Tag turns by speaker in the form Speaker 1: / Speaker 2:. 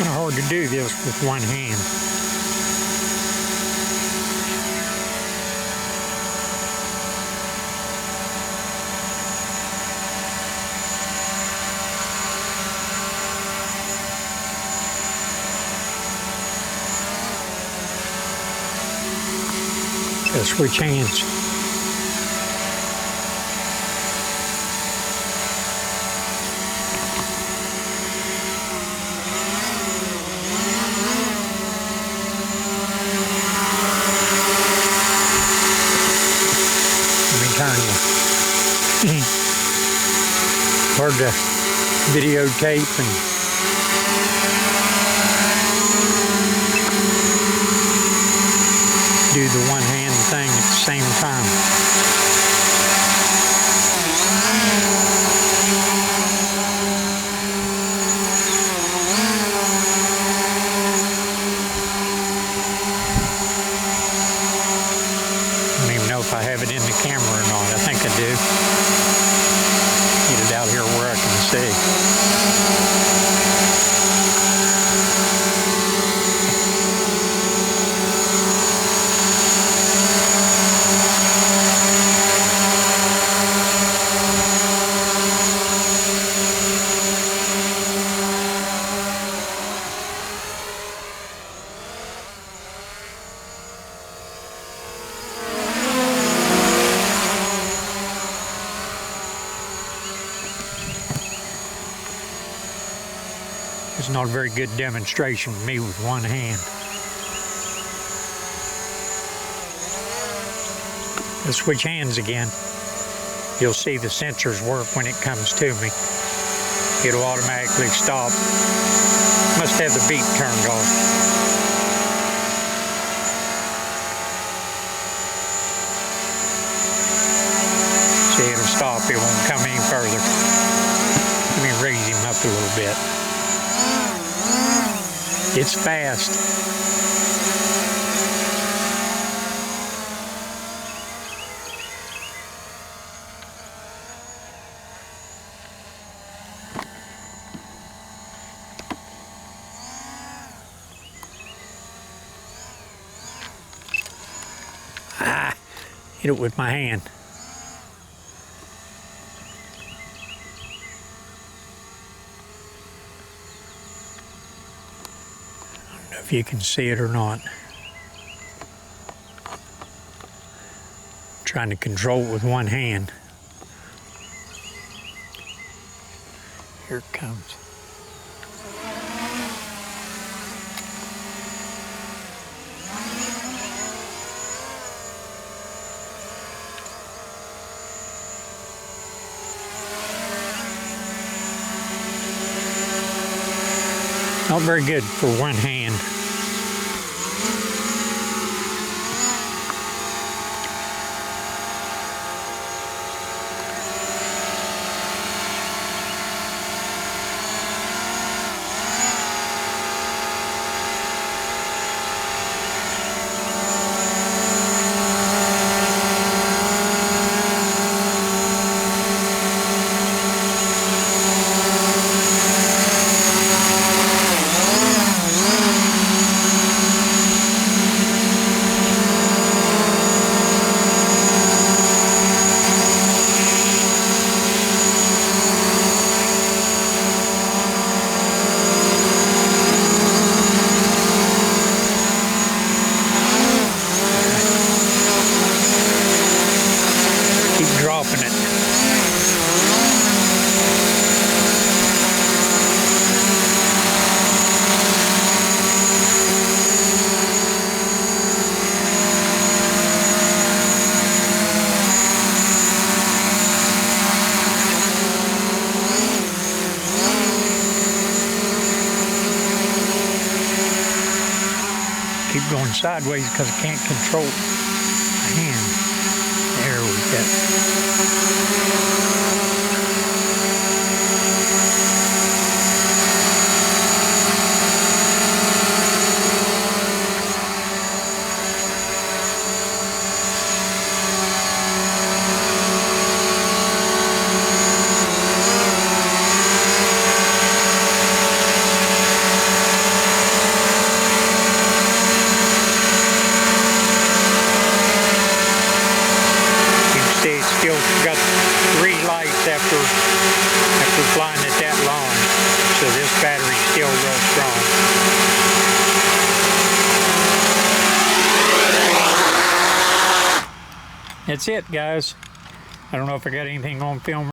Speaker 1: Kind of hard to do this with one hand. Gotta switch hands. Hard to videotape and do the one hand thing at the same time. I don't even know if I have it in the camera or not. I think I do. Get it out here where I can see. It's not a very good demonstration for me with one hand. Let's switch hands again. You'll see the sensors work when it comes to me. It'll automatically stop. Must have the beep turned off. See, it'll stop. It won't come any further. Let me raise him up a little bit. It's fast. Hit it with my hand. If you can see it or not. I'm trying to control it with one hand. Here it comes. Not very good for one hand. Dropping it. Keep going sideways because I can't control my hand. There we go. after flying it that long. So this battery's still real strong. That's it, guys. I don't know if I got anything on film